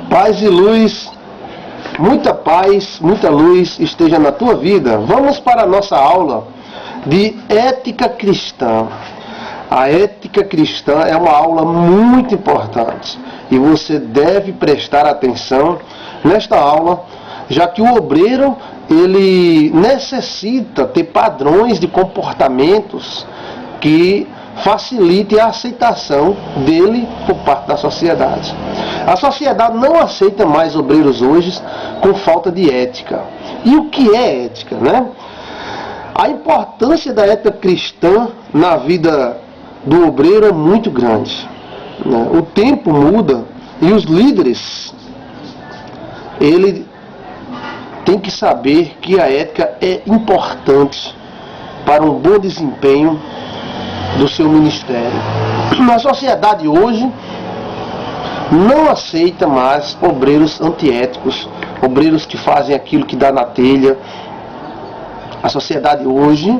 Paz e luz, muita luz esteja na tua vida. Vamos para a nossa aula de ética cristã. A ética cristã é uma aula muito importante e você deve prestar atenção nesta aula, já que o obreiro ele necessita ter padrões de comportamentos que facilite a aceitação dele por parte da sociedade. A sociedade não aceita mais obreiros hoje com falta de ética. E o que é ética, né? A importância da ética cristã na vida do obreiro é muito grande, né? O tempo muda e os líderes, ele tem que saber que a ética é importante para um bom desempenho do seu ministério. Na sociedade hoje não aceita mais obreiros antiéticos, obreiros que fazem aquilo que dá na telha. A sociedade hoje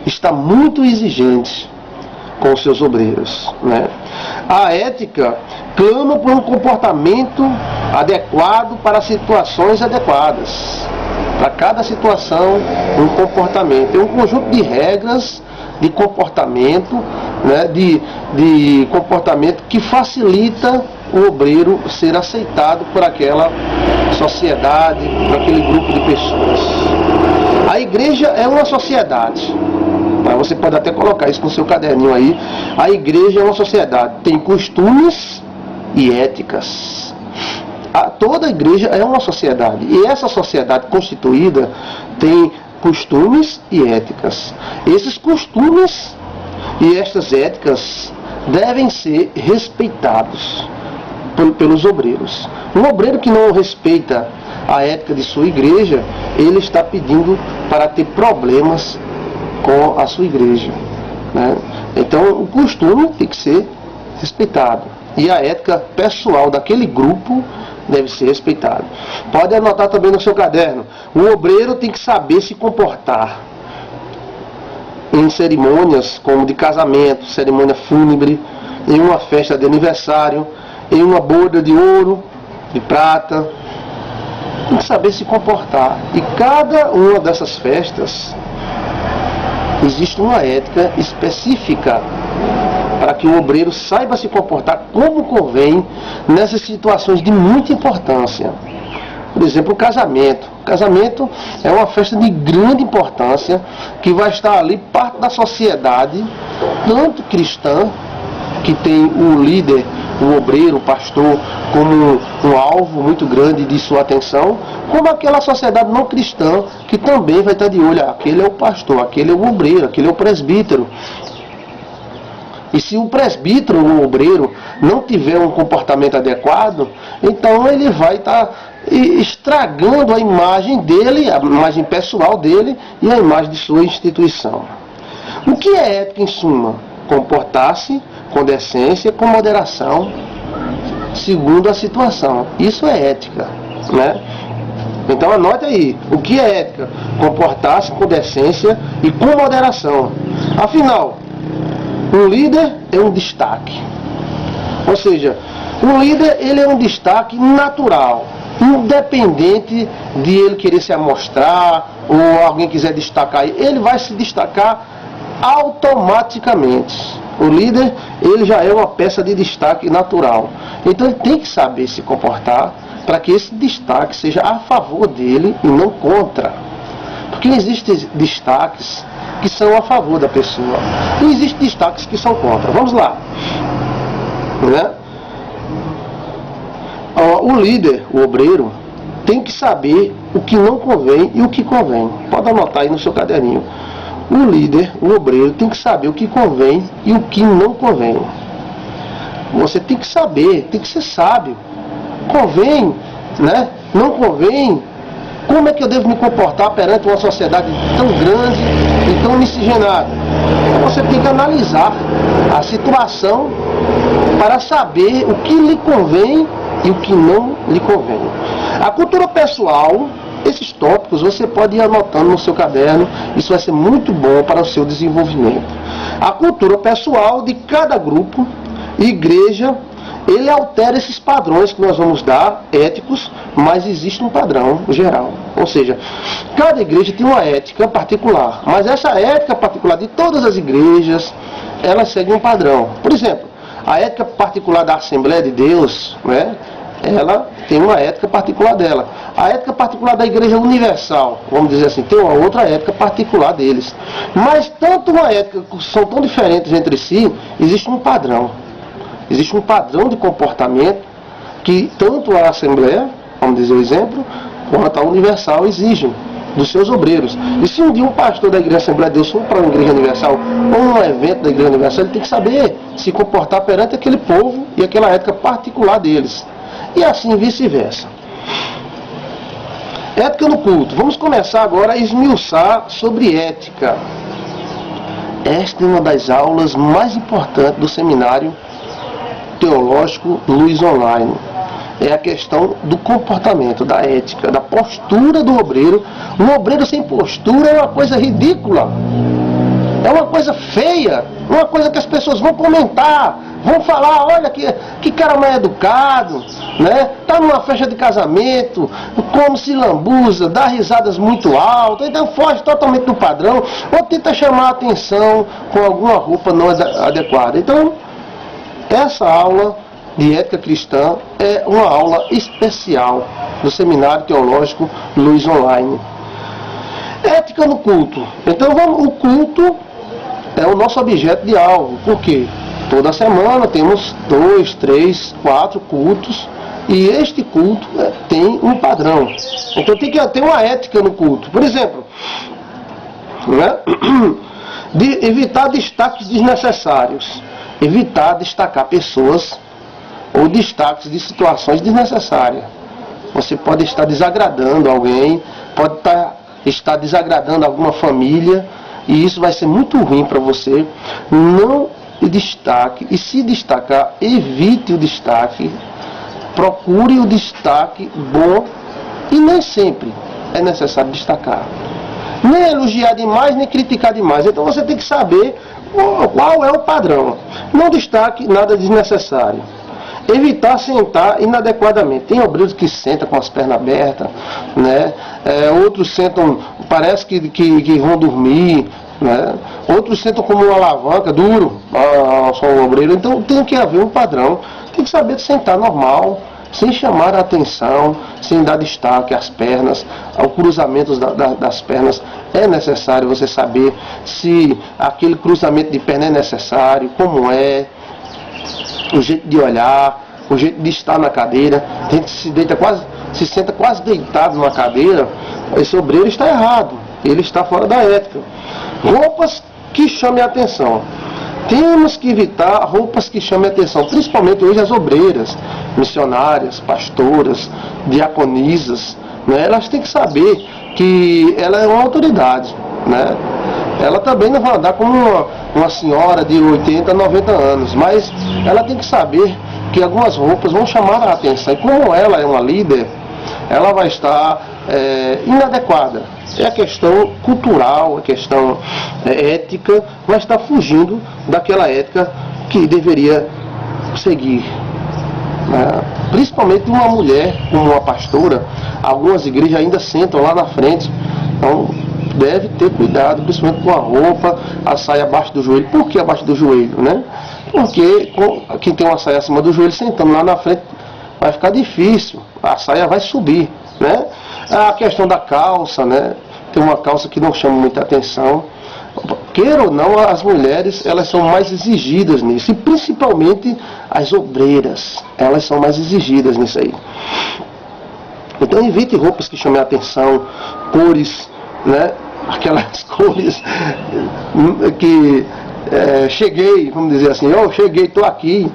está muito exigente com os seus obreiros, né? A ética clama por um comportamento adequado para situações adequadas. Para cada situação, um comportamento. Tem um conjunto de regras de comportamento, né, de comportamento que facilita o obreiro ser aceitado por aquela sociedade, por aquele grupo de pessoas. A igreja é uma sociedade. Você pode até colocar isso no seu caderninho aí. A igreja é uma sociedade, tem costumes e éticas. Toda igreja é uma sociedade. E essa sociedade constituída tem costumes e éticas. Esses costumes e estas éticas devem ser respeitados pelos obreiros. Um obreiro que não respeita a ética de sua igreja, ele está pedindo para ter problemas com a sua igreja, né? Então o costume tem que ser respeitado e a ética pessoal daquele grupo deve ser respeitada. Pode anotar também no seu caderno: o obreiro tem que saber se comportar em cerimônias como de casamento, cerimônia fúnebre, em uma festa de aniversário, em uma boda de ouro, de prata. Tem que saber se comportar. E cada uma dessas festas existe uma ética específica para que o obreiro saiba se comportar como convém nessas situações de muita importância. Por exemplo, o casamento. O casamento é uma festa de grande importância que vai estar ali parte da sociedade, tanto cristã, que tem o líder, o obreiro, o pastor, como um alvo muito grande de sua atenção, como aquela sociedade não cristã, que também vai estar de olho: aquele é o pastor, aquele é o obreiro, aquele é o presbítero. E se o presbítero ou o obreiro não tiver um comportamento adequado, então ele vai estar estragando a imagem dele, a imagem pessoal dele e a imagem de sua instituição. O que é ética em suma? Comportar-se com decência, com moderação, segundo a situação. Isso é ética, né? Então anote aí: o que é ética? Comportar-se com decência e com moderação. Afinal, um líder é um destaque. Ou seja, um líder ele é um destaque natural, independente de ele querer se amostrar ou alguém quiser destacar. Ele vai se destacar automaticamente. O líder, ele já é uma peça de destaque natural. Então ele tem que saber se comportar para que esse destaque seja a favor dele e não contra. Porque existem destaques que são a favor da pessoa e existem destaques que são contra. Vamos lá, né? O líder, o obreiro, tem que saber o que não convém e o que convém. Pode anotar aí no seu caderninho. O líder, o obreiro, tem que saber o que convém e o que não convém. Você tem que saber, tem que ser sábio. Convém, né? Não convém. Como é que eu devo me comportar perante uma sociedade tão grande e tão miscigenada? Você tem que analisar a situação para saber o que lhe convém e o que não lhe convém. A cultura pessoal, esses tópicos você pode ir anotando no seu caderno, isso vai ser muito bom para o seu desenvolvimento. A cultura pessoal de cada grupo, igreja ele altera esses padrões que nós vamos dar, éticos, mas existe um padrão geral. Ou seja, cada igreja tem uma ética particular, mas essa ética particular de todas as igrejas, ela segue um padrão. Por exemplo, a ética particular da Assembleia de Deus, né, ela tem uma ética particular dela. A ética particular da Igreja Universal, vamos dizer assim, tem uma outra ética particular deles. Mas tanto uma ética, são tão diferentes entre si, existe um padrão. Existe um padrão de comportamento que tanto a Assembleia, vamos dizer o exemplo, quanto a Universal exigem dos seus obreiros. E se um dia um pastor da Igreja Assembleia de Deus for para uma Igreja Universal ou um evento da Igreja Universal, ele tem que saber se comportar perante aquele povo e aquela ética particular deles. E assim vice-versa. Ética no culto. Vamos começar agora a esmiuçar sobre ética. Esta é uma das aulas mais importantes do seminário teológico Luz Online. É a questão do comportamento, da ética, da postura do obreiro. Um obreiro sem postura é uma coisa ridícula. É uma coisa feia. Uma coisa que as pessoas vão comentar. Vão falar, olha que cara mais educado, né? Tá numa festa de casamento, come se lambuza, dá risadas muito altas, então foge totalmente do padrão, ou tenta chamar a atenção com alguma roupa não adequada. Então, essa aula de ética cristã é uma aula especial do Seminário Teológico Luz Online. Ética no culto. Então, o culto é o nosso objeto de aula. Por quê? Toda semana temos 2, 3, 4 cultos e este culto tem um padrão. Então tem que ter uma ética no culto. Por exemplo, né? De evitar destaques desnecessários. Evitar destacar pessoas ou destaques de situações desnecessárias. Você pode estar desagradando alguém, pode estar desagradando alguma família e isso vai ser muito ruim para você. Não destaque, e se destacar, evite o destaque, procure o destaque bom e nem sempre é necessário destacar. Nem elogiar demais, nem criticar demais. Então você tem que saber qual é o padrão. Não destaque nada desnecessário. Evitar sentar inadequadamente. Tem obreiros que sentam com as pernas abertas, né? Outros sentam, parece que vão dormir, né? Outros sentam como uma alavanca, duro, só um obreiro. Então tem que haver um padrão. Tem que saber sentar normal, sem chamar a atenção, sem dar destaque às pernas, ao cruzamento das pernas. É necessário você saber se aquele cruzamento de perna é necessário, como é, o jeito de olhar, o jeito de estar na cadeira. A gente se senta quase deitado numa cadeira. Esse obreiro está errado, ele está fora da ética. Roupas que chamem a atenção. Temos que evitar roupas que chamem a atenção, principalmente hoje as obreiras, missionárias, pastoras, diaconisas, né? Elas têm que saber que ela é uma autoridade, né? Ela também não vai andar como uma senhora de 80, 90 anos, mas ela tem que saber que algumas roupas vão chamar a atenção. E como ela é uma líder, ela vai estar inadequada. É a questão cultural, a questão ética, vai estar fugindo daquela ética que deveria seguir. Principalmente uma mulher, como uma pastora, algumas igrejas ainda sentam lá na frente. Então, deve ter cuidado, principalmente com a roupa, a saia abaixo do joelho. Por que abaixo do joelho, né? Porque quem tem uma saia acima do joelho, sentando lá na frente, vai ficar difícil. A saia vai subir, né? A questão da calça, né? Tem uma calça que não chama muita atenção. Queira ou não, as mulheres, elas são mais exigidas nisso. E principalmente as obreiras, elas são mais exigidas nisso aí. Então evite roupas que chamem a atenção, cores, né? Aquelas cores que cheguei, vamos dizer assim, eu cheguei, estou aqui.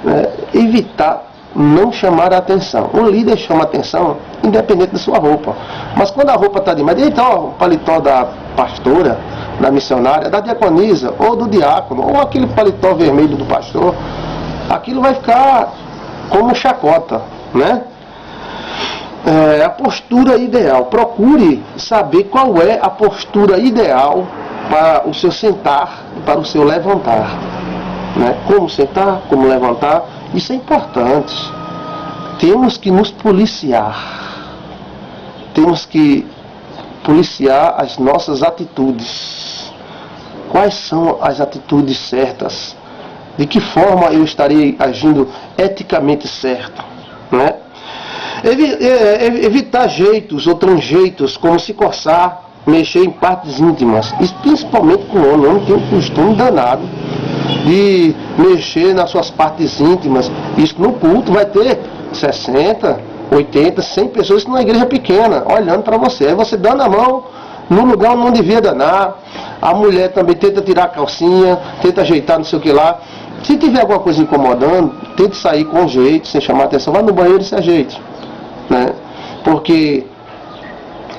Né? Evitar não chamar a atenção. O líder chama a atenção independente da sua roupa. Mas quando a roupa está demais, então o paletó da pastora, da missionária, da diaconisa, ou do diácono, ou aquele paletó vermelho do pastor, aquilo vai ficar como chacota, né? A postura ideal. Procure saber qual é a postura ideal para o seu sentar e para o seu levantar. Né? Como sentar, como levantar Isso é importante. Temos que nos policiar. Temos que policiar as nossas atitudes. Quais são as atitudes certas? De que forma eu estarei agindo eticamente certo? Né? Evitar jeitos ou tranjeitos, como se coçar, mexer em partes íntimas. Isso principalmente com o homem. O homem tem um costume danado de mexer nas suas partes íntimas. Isso no culto vai ter 60, 80, 100 pessoas numa igreja pequena, olhando para você. Aí você dando a mão no lugar onde não devia danar. A mulher também tenta tirar a calcinha, tenta ajeitar não sei o que lá. Se tiver alguma coisa incomodando, tente sair com jeito, sem chamar atenção. Vai no banheiro e se ajeite. Né? Porque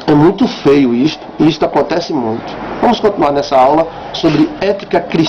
é muito feio isto, e isto acontece muito. Vamos continuar nessa aula sobre ética cristã.